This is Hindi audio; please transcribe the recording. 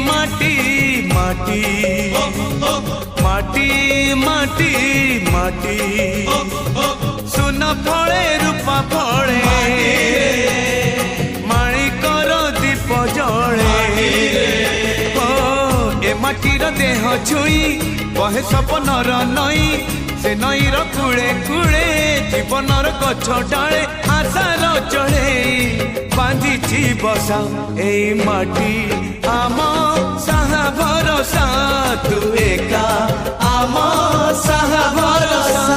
माटी माटी माटी माटी माटी सुन फले रूपा फले माणिकर दीप जले ए माटीर देह छुई बहे सपनर नई से नईर कूले कूले जीवनर गछ डाले आशार चढ़े बांधी बसा ए माटी आम साहा भरोसा तू एका आम साहा भरोसा।